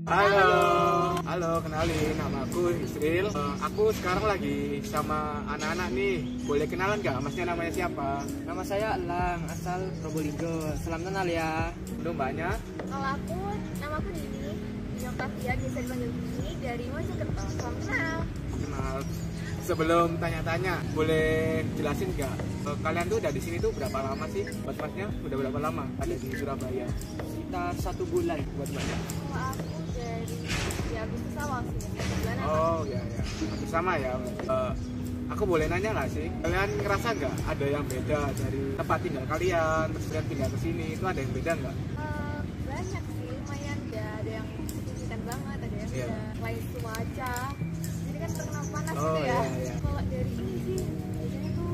Halo, halo, kenalin, nama aku Isril. Aku sekarang lagi sama anak-anak nih. Boleh kenalan nggak? Masnya namanya siapa? Nama saya Elang, asal Probolinggo. Salam kenal ya. Belum banyak. Kalau aku, nama aku Dini Octavia, biasa dipanggil Dini, dari Mojokerto. Salam kenal. Kenal. Sebelum tanya-tanya, boleh jelasin nggak? Kalian tuh udah di sini tuh berapa lama sih? Buat masnya udah berapa lama ada di Surabaya? Sekitar 1 bulan. Buat masnya? Kalau aku dari Agustus awal sih, bulan apa? Oh ya ya, hampir sama ya. Aku boleh nanya nggak sih? Kalian ngerasa nggak ada yang beda dari tempat tinggal kalian, terus kalian pindah ke sini itu ada yang beda nggak? Banyak sih, lumayan ya. Ada yang signifikan banget, ada yang Iya. lain cuaca. Jadi kan terkenal panas Oh, gitu ya. iya, iya. Kalau dari ini sih, biasanya tuh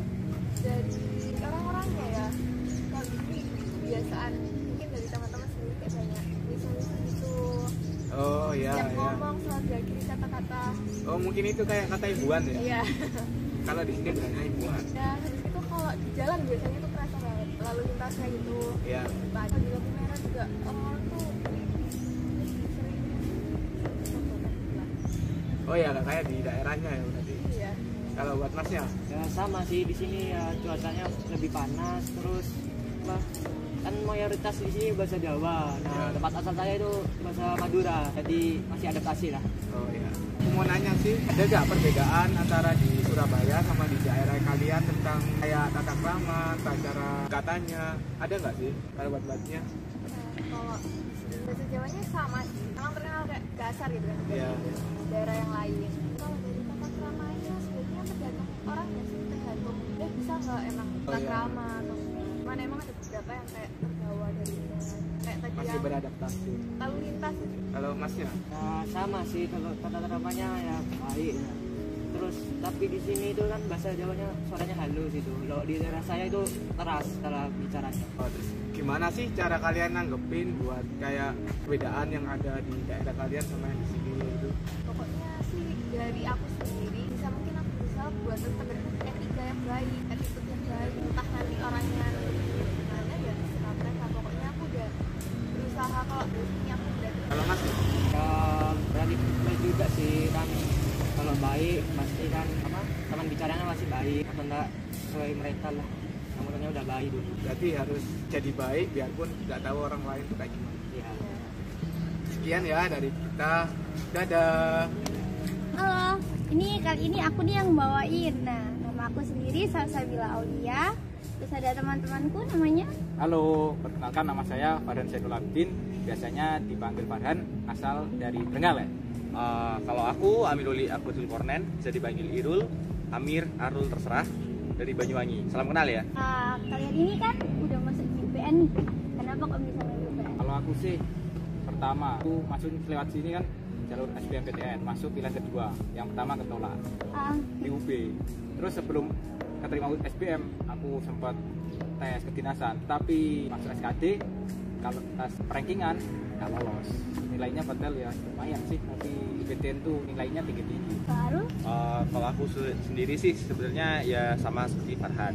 dari orang-orangnya ya. Kalau di sini kebiasaan, mungkin dari teman-teman sendiri kayak banyak lisan-lisan gitu. Oh ya Setiap ya. ngomong selalu diakhiri kata-kata. Oh mungkin itu kayak kata ibuan ya? Iya. Kalau di sini bilangnya ibuan. Ya, habis itu kalau di jalan biasanya tuh kerasa banget lalu lintasnya gitu. Iya. Kalau di lampu merah juga orang-orang tuh sering Oh ya kayak di daerahnya ya berarti. iya. Kalau buat masnya? Ya sama sih di sini ya cuacanya lebih panas terus apa? Kan mayoritas di sini bahasa Jawa. Nah, Ya. tempat asal saya itu bahasa Madura. Jadi masih adaptasi lah. Oh iya. Aku mau nanya sih, ada nggak perbedaan antara di Surabaya sama di daerah kalian tentang kayak tata krama, cara katanya? Ada nggak sih kalau buat masnya? Kalau bahasa Jawanya sama sih. Memang terkenal kayak dasar gitu kan. Iya. Dari daerah yang lain. Kalau dari tata kramanya sebenarnya tergantung orangnya sih, tergantung dia bisa nggak emang Oh, tata iya. krama atau mana emang ada beberapa yang kayak terbawa dari kayak tadi Masih yang beradaptasi. lalu lintas gitu. Kalau masnya? Nah, sama sih kalau tata keramanya ya baik. Ya. Terus tapi di sini itu kan bahasa Jawanya suaranya halus itu. Kalau di daerah saya itu keras cara bicaranya. Oh, terus gimana sih cara kalian nanggepin buat kayak perbedaan yang ada di daerah kalian sama yang di sini gitu? Pokoknya sih dari aku sendiri bisa mungkin aku berusaha buat tetap beretika yang baik, attitude yang baik, entah nanti orangnya gimana ya terserah mereka. Pokoknya aku udah berusaha kalau dari sini aku udah Kalau mas? Ya berani juga sih kan kalau baik pasti kan apa teman bicaranya masih baik atau enggak sesuai mereka lah. Namanya udah baik dulu. Berarti harus jadi baik biarpun nggak tahu orang lain tuh kayak gimana. Ya. Sekian ya dari kita. Dadah. Halo, ini kali ini aku nih yang bawain. Nah, nama aku sendiri Salsabila Aulia. Terus ada teman-temanku namanya. Halo, perkenalkan nama saya Farhan Zainul Abidin, biasanya dipanggil Farhan, asal dari Trenggalek. Kalau aku Amiruli Akbatul Kornen, bisa dipanggil Irul, Amir, Arul terserah, dari Banyuwangi. Salam kenal ya. Kalian ini kan udah masuk di UPN nih. Kenapa kok bisa masuk UPN? Kalau aku sih, pertama, aku masuk lewat sini kan jalur SBMPTN, masuk pilihan kedua. Yang pertama ketolak di UB. Terus sebelum keterima SBM, aku sempat tes kedinasan, tapi masuk SKD, kalau tes rankingan nggak lolos. Nilainya padahal ya lumayan sih, tapi IPTN tuh nilainya tinggi-tinggi. Baru? Kalau aku sendiri sih sebenarnya ya sama seperti Farhan.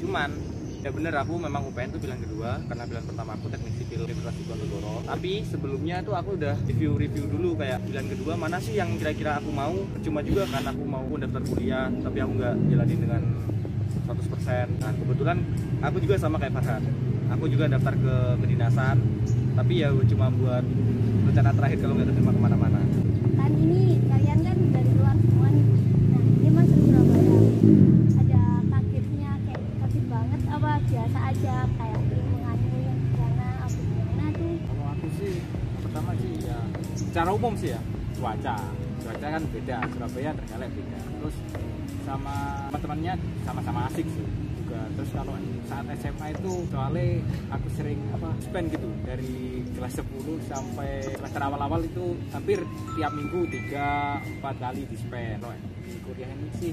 Cuman ya bener aku memang UPN tuh pilihan kedua karena pilihan pertama aku teknik sipil Universitas Diponegoro. Tapi sebelumnya tuh aku udah review dulu kayak pilihan kedua mana sih yang kira-kira aku mau. Percuma juga kan aku mau daftar kuliah tapi aku nggak jalanin dengan 100%. Nah kebetulan aku juga sama kayak Farhan. Aku juga daftar ke kedinasan tapi ya cuma buat rencana terakhir kalau nggak terima kemana-mana. Kan ini kalian kan dari luar semua nih. Nah, ini masuk Surabaya. Ada kagetnya, kayak kaget banget apa biasa aja kayak lingkungannya yang di sana apa gimana tuh? Kalau aku sih, pertama sih ya, secara umum sih ya, cuaca kan beda, Surabaya Trenggalek beda. Terus sama teman-temannya sama-sama asik sih juga. Terus kalau saat SMA itu soalnya aku sering spend gitu dari kelas 10 sampai semester awal-awal itu hampir tiap minggu 3-4 kali di spend. Loh, di kuliah ini sih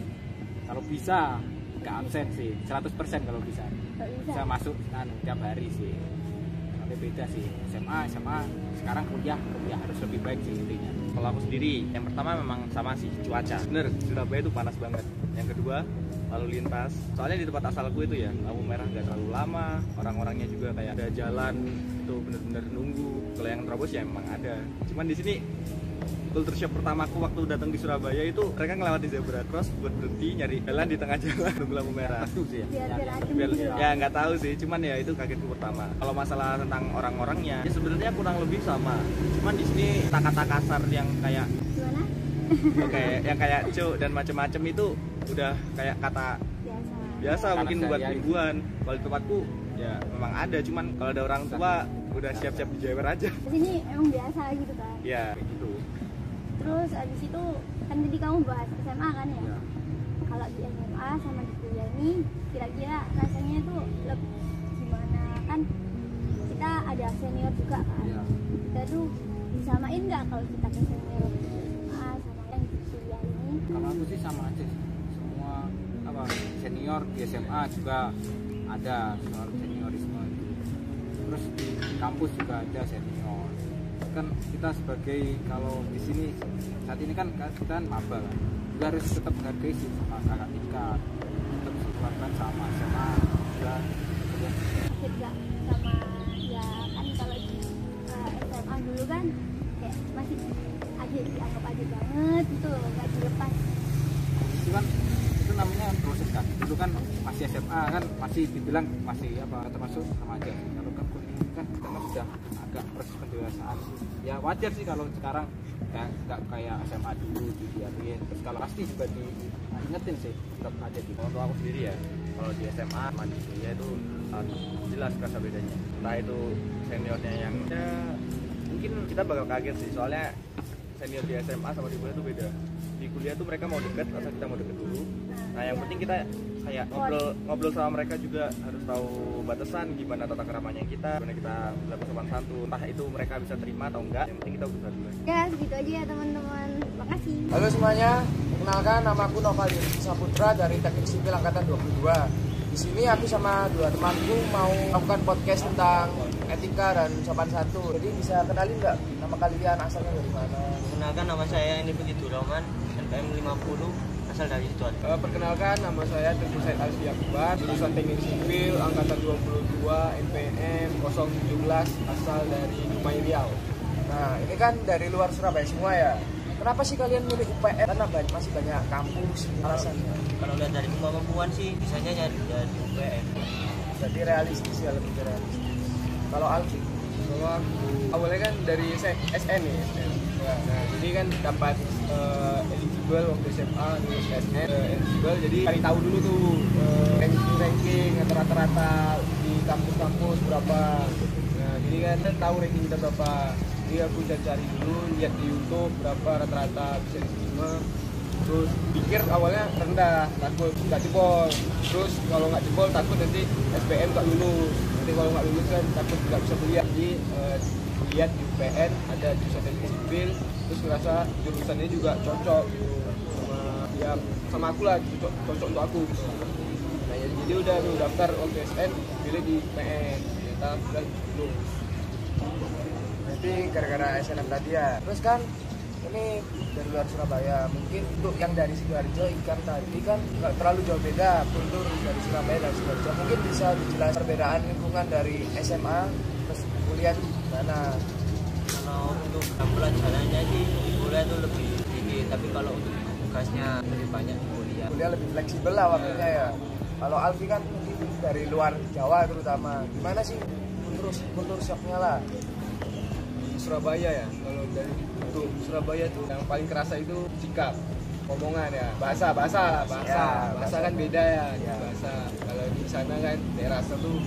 kalau bisa nggak absen sih 100% kalau bisa. Bisa masuk tiap hari sih. Soalnya beda sih SMA sekarang kuliah harus lebih baik sih intinya. Kalau aku sendiri, yang pertama memang sama sih, cuaca. Bener, Surabaya itu panas banget. Yang kedua, lalu lintas. Soalnya di tempat asalku itu ya, lampu merah nggak terlalu lama, orang-orangnya juga kayak ada jalan itu benar-benar nunggu. Kalau yang terobos ya memang ada. Cuman di sini culture shock pertamaku waktu datang di Surabaya itu mereka ngelewati zebra cross buat berhenti nyari jalan di tengah jalan nunggu lampu merah. Itu sih ya. biar adem Biar, gitu loh. ya nggak tahu sih, cuman ya itu kagetku pertama. Kalau masalah tentang orang-orangnya, ya sebenarnya kurang lebih sama. Cuman di sini kata-kata kasar yang kayak Gimana? oke, yang kayak cuk dan macem-macem itu udah kayak kata biasa Anak mungkin saya buat gitu. mingguan. Kalau di tempatku ya memang ada, cuman kalau ada orang tua udah siap-siap dijewer aja. Di sini emang biasa gitu kan. Ya kayak gitu. Terus abis itu kan tadi kamu bahas SMA kan ya? Ya. Kalau di SMA sama di kuliah ini kira-kira rasanya itu lebih gimana kan? Kita ada senior juga kan? Ya. Kita tuh disamain nggak kalau kita ke senior di SMA sama yang di kuliah ini? Kalau aku sih sama aja sih. Semua apa senior di SMA juga ada soal seniorisme itu. Terus di kampus juga ada senior. Kan kita sebagai kalau di sini saat ini kan kita kan maba kan, juga harus tetap menghargai sih sama kakak tingkat, tetap sesuaikan sama SMA juga. Akhir nggak sama ya kan kalau di SMA dulu kan kayak masih aja dianggap aja banget gitu loh, nggak dilepas. Itu kan itu namanya proses kan. Dulu kan masih SMA kan masih dibilang masih apa termasuk remaja sih. Kalau kan kuliah kan kita kan sudah agak proses pendewasaan. Ya wajar sih kalau sekarang nggak kayak SMA dulu dibiarin. Terus kalau pasti juga diingetin sih tetap aja gitu. Untuk aku sendiri ya, kalau di SMA sama di kuliah itu jelas kerasa bedanya. Entah itu seniornya yang ya, mungkin kita bakal kaget sih, soalnya senior di SMA sama di kuliah itu beda. Di kuliah tuh mereka mau deket, asal kita mau deket dulu. Nah yang penting kita kayak ngobrol sama mereka juga harus tahu batasan gimana tata keramanya kita, gimana kita berlaku sopan santun. Entah itu mereka bisa terima atau enggak, yang penting kita berusaha dulu. Ya segitu aja ya teman-teman, makasih. Halo semuanya, perkenalkan namaku Novali Saputra dari Teknik Sipil Angkatan 22. Di sini aku sama dua temanku mau melakukan podcast tentang etika dan sopan santun. Jadi bisa kenalin nggak nama kalian, asalnya dari mana? Kenalkan nama saya ini Begitu Roman, NPM 50, asal dari Sidoarjo. Perkenalkan nama saya Teguh Said Alfi Akbar, lulusan Teknik Sipil Angkatan 22 NPM 017, asal dari Dumai Riau. Nah ini kan dari luar Surabaya semua ya. Kenapa sih kalian milih UPN? Karena masih banyak kampus, alasannya. Kalau lihat dari kemampuan sih, bisanya nyari dari UPN. Jadi realistis ya, lebih realistis. Kalau Alfi? Kalau aku awalnya kan dari SN ya, SN. Nah jadi kan dapat eligible waktu SMA lulus SN, eligible, jadi cari tahu dulu tuh ranking atau rata-rata di kampus-kampus berapa. Nah jadi kan tahu ranking kita berapa. Jadi aku cari dulu, lihat di YouTube berapa rata-rata bisa diterima. Terus pikir awalnya rendah, takut nggak jebol. Terus kalau nggak jebol takut nanti SBM nggak lulus. Nanti kalau nggak lulus kan takut nggak bisa kuliah. Jadi lihat di UPN ada jurusan teknik sipil, terus ngerasa jurusannya juga cocok gitu sama ya sama aku lah, cocok untuk aku. Gitu. Nah jadi udah daftar waktu SN, pilih di UPN, ternyata udah lulus. Nanti gara-gara SNM tadi ya. Terus kan ini dari luar Surabaya, mungkin untuk yang dari Sidoarjo ikan tadi kan nggak terlalu jauh beda kultur dari Surabaya dan Sidoarjo. Mungkin bisa dijelaskan perbedaan lingkungan dari SMA terus kuliah di mana? Kalau untuk pelajarannya sih di kuliah itu lebih tinggi, tapi kalau untuk tugasnya lebih banyak di kuliah. Kuliah lebih fleksibel lah waktunya ya. Kalau Alfi kan mungkin dari luar Jawa terutama, gimana sih kultur shocknya lah? Surabaya ya, kalau dari untuk Surabaya tuh yang paling kerasa itu sikap, omongan ya, bahasa kan beda ya, bahasa. Kalau di sana kan daerah asal tuh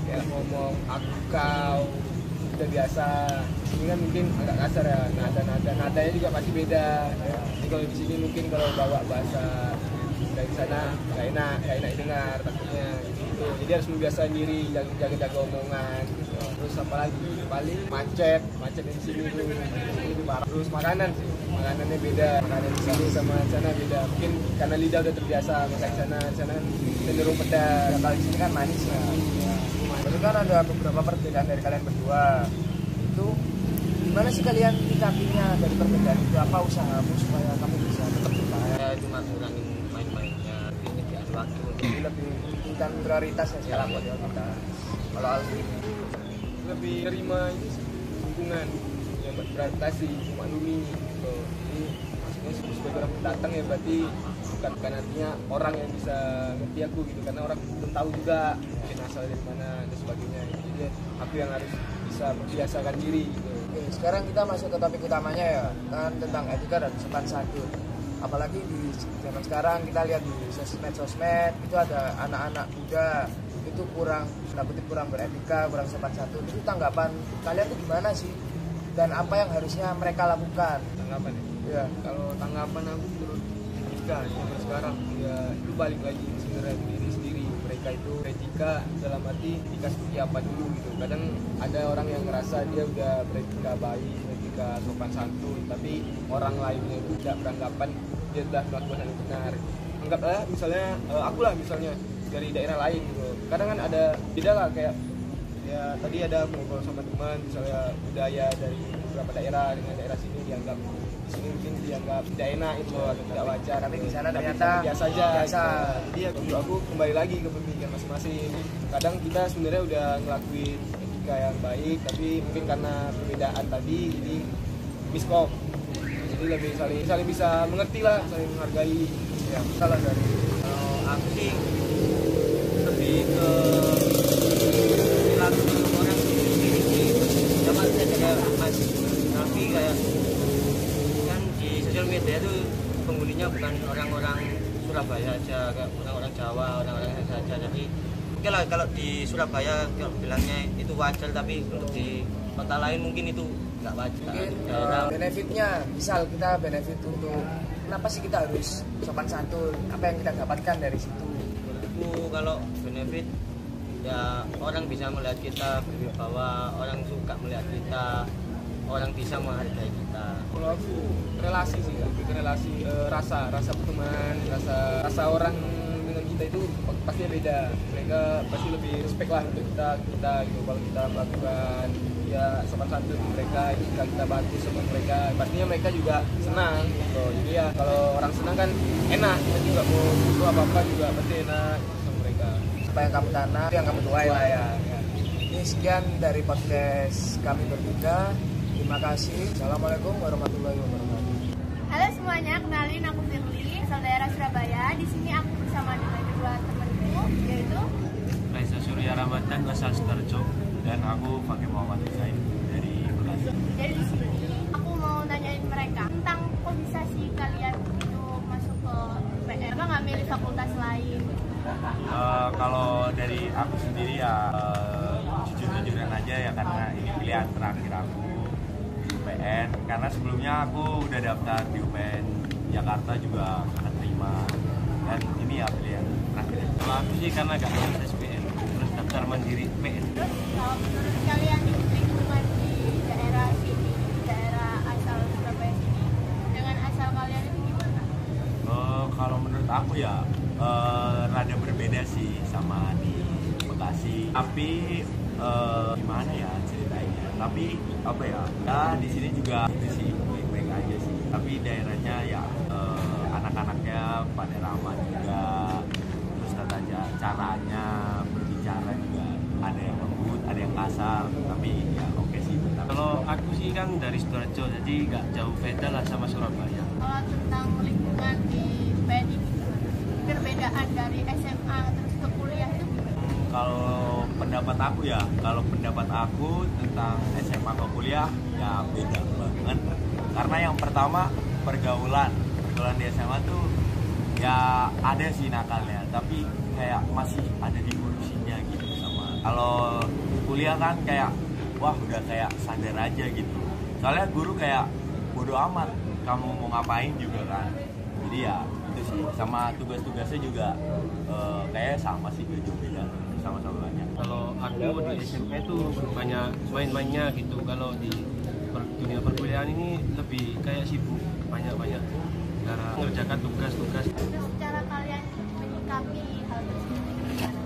ya ngomong aku kau udah biasa. Ini kan mungkin agak kasar ya, nadanya juga pasti beda. Ya. Jadi kalau di sini mungkin kalau bawa bahasa dari sana nggak enak dengar takutnya gitu. Jadi harus membiasakan diri, jaga omongan gitu. Terus apalagi paling macet di sini tuh lebih parah. Terus makanannya beda, makanan di sini sama sana beda. Mungkin karena lidah udah terbiasa makan sana cenderung pedas. Kalau di sini kan manis ya. Jadi kan ada beberapa perbedaan dari kalian berdua. Itu gimana sih kalian menyikapinya dari perbedaan itu? Apa usahamu supaya kamu bisa tetap bertahan? Saya cuma ngurangin main-mainnya, lebih nyediain waktu. Jadi lebih menentukan prioritas ya sekarang buat kita. Kalau Alfi lebih terima ini sih, lingkungan yang beradaptasi, memaklumi gitu. Jadi maksudnya sebagai orang pendatang ya berarti bukan artinya orang yang bisa ngerti aku gitu, karena orang belum tahu juga mungkin asal dari mana dan sebagainya. Jadi aku yang harus bisa membiasakan diri gitu. Oke, sekarang kita masuk ke topik utamanya ya, kan tentang etika dan sopan santun. Apalagi di zaman sekarang kita lihat di sosmed itu ada anak-anak muda itu kurang beretika, kurang sopan santun. Itu tanggapan kalian tuh gimana sih? Dan apa yang harusnya mereka lakukan? Tanggapan Ya. Kalau tanggapan aku menurut etika zaman sekarang ya itu balik lagi sebenarnya ke diri sendiri. Mereka itu etika dalam arti etika seperti apa dulu gitu. Kadang ada orang yang ngerasa dia udah beretika baik, beretika sopan santun, tapi orang lainnya itu tidak beranggapan dia sudah melakukan hal yang benar. Anggaplah misalnya aku lah misalnya dari daerah lain gitu. Kadang kan ada beda lah, kayak ya tadi ada ngobrol sama teman misalnya budaya dari beberapa daerah dengan daerah sini dianggap di sini mungkin dianggap tidak enak itu atau tidak wajar, Tapi di sana Tapi ternyata biasa aja biasa. gitu. Jadi ya menurut aku kembali lagi ke pemikiran masing-masing. Kadang kita sebenarnya udah ngelakuin etika yang baik, tapi mungkin karena perbedaan tadi jadi miskom. Jadi lebih saling bisa mengerti lah, saling menghargai. Ya, kalau dari Aku sih lebih ke perilaku orang sendiri sih. Sama saya kayak Mas Nafi, kayak kan di sosial media itu penghuninya bukan orang-orang Surabaya aja, kayak orang-orang Jawa, orang-orang saja. Jadi oke lah kalau di Surabaya kalau bilangnya itu wajar, tapi untuk di kota lain mungkin itu nggak wajar. mungkin Daerah- benefitnya, misal kita benefit untuk kenapa sih kita harus sopan santun? Apa yang kita dapatkan dari situ? Menurutku kalau benefit ya orang bisa melihat kita berwibawa, orang suka melihat kita, orang bisa menghargai kita. Kalau aku relasi sih, lebih ke relasi, rasa pertemanan, rasa orang dengan kita itu pastinya beda. Mereka pasti lebih respect lah untuk kita gitu. Kalau kita melakukan ya sopan santun mereka, jika kita bantu sama mereka, pastinya mereka juga senang gitu. Jadi ya kalau orang senang kan enak, kita juga mau butuh apa juga pasti enak sama mereka. Apa yang kamu tanam, itu yang kamu tuai lah ya. Ini sekian dari podcast kami bertiga. Terima kasih. Assalamualaikum warahmatullahi wabarakatuh. Halo semuanya, kenalin aku Firly, asal daerah Surabaya. Di sini aku bersama dengan kedua temanku, yaitu Raisa Surya Ramadan asal Sidoarjo, dan aku Fakih Muhammad Husain dari Bekasi. Jadi di sini aku mau nanyain mereka tentang kok bisa sih kalian itu masuk ke UPN, apa nggak milih fakultas lain? Kalau dari aku sendiri ya jujur-jujuran aja ya, karena ini pilihan terakhir aku di UPN. Karena sebelumnya aku udah daftar di UPN Jakarta juga nggak terima, dan ini ya pilihan terakhir. Kalau aku sih karena gak lulus SPN, terus daftar mandiri UPN. Terus kalau menurut kalian nih, lingkungan di daerah sini, di daerah asal Surabaya sini, dengan asal kalian itu gimana? Kalau menurut aku ya rada berbeda sih sama di Bekasi. Tapi gimana ya ceritanya? Tapi apa ya? Ya di sini juga itu sih baik-baik aja sih. Tapi daerahnya ya anak-anaknya pada ramah juga. Terus caranya berbicara juga ada yang lembut, ada yang kasar. Tapi ya oke sih. Kalau aku sih kan dari Sidoarjo, jadi nggak jauh beda lah sama Surabaya. Kalau tentang lingkungan di UPN ini, perbedaan dari SMA terus ke kuliah itu gimana? Kalau pendapat aku tentang SMA ke kuliah ya beda banget. Karena yang pertama pergaulan di SMA tuh ya ada sih nakalnya, tapi kayak masih ada di kursinya gitu. Sama kalau kuliah kan kayak wah udah kayak sadar aja gitu. Soalnya guru kayak bodo amat kamu mau ngapain juga kan. Jadi ya itu sih, sama tugas-tugasnya juga kayak sama sih, gak jauh beda, sama-sama banyak. Kalau aku di SMP tuh banyak main-mainnya gitu. Kalau di dunia perkuliahan ini lebih kayak sibuk, banyak cara mengerjakan tugas-tugas. Terus cara kalian menyikapi hal tersebut gimana?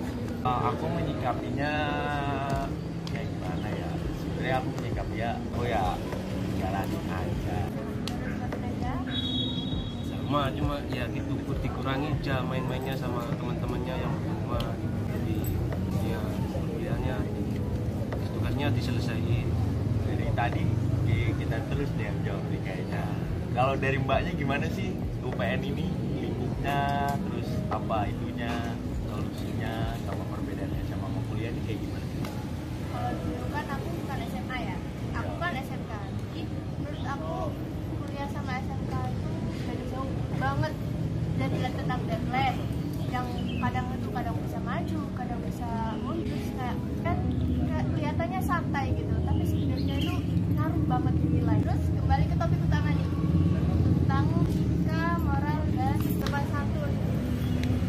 Aku menyikapinya kayak gimana ya? Sebenarnya aku menyikapi ya, jalanin aja. Menurut mereka, Cuma ya gitu, dikurangi aja main-mainnya sama teman-temannya yang di rumah. Jadi ya kuliahnya tugasnya secepatnya diselesaikan. Dari tadi kita terus deh yang jawab nih kayaknya. Kalau dari mbaknya gimana sih UPN ini lingkupnya, terus apa itunya, solusinya, sama perbedaannya sama mau kuliah ini kayak gimana sih? Kalau dulu kan aku bukan SMA ya, aku kan SMK. Jadi menurut aku kuliah sama SMK itu beda jauh banget. Dan dilihat tentang deadline yang kadang bisa maju, kadang bisa mundur, kayak kan kelihatannya santai gitu, tapi sebenarnya itu ngaruh banget di nilai. Terus kembali ke topik utama nih, tentang etika, moral, dan sopan santun.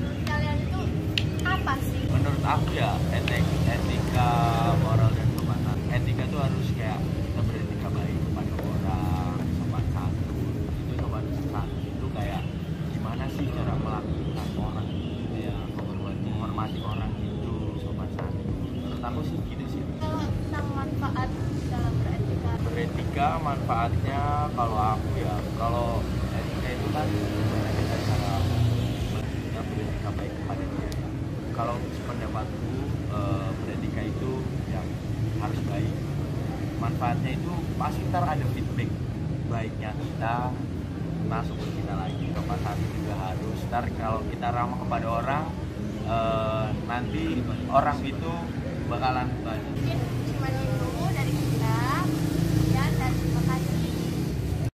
Menurut kalian itu apa sih? Menurut aku ya etika, moral dan sopan santun. Etika tuh harus kayak kita beretika baik kepada orang, sopan santun. Itu sopan santun itu kayak gimana sih cara melakukan orang itu ya, menghormati orang itu, sopan santun. Menurut aku sih gitu sih. Kalau tentang manfaat dalam beretika, Manfaatnya kalau aku ya, kalau etika itu kan gimana kita cara kita beretika baik kepada dia. Kalau pendapatku beretika itu yang harus baik. Manfaatnya itu pasti ntar ada feedback baiknya kita masuk ke kita lagi. Sopan santun juga harus. Ntar kalau kita ramah kepada orang, nanti orang itu bakalan banyak. mungkin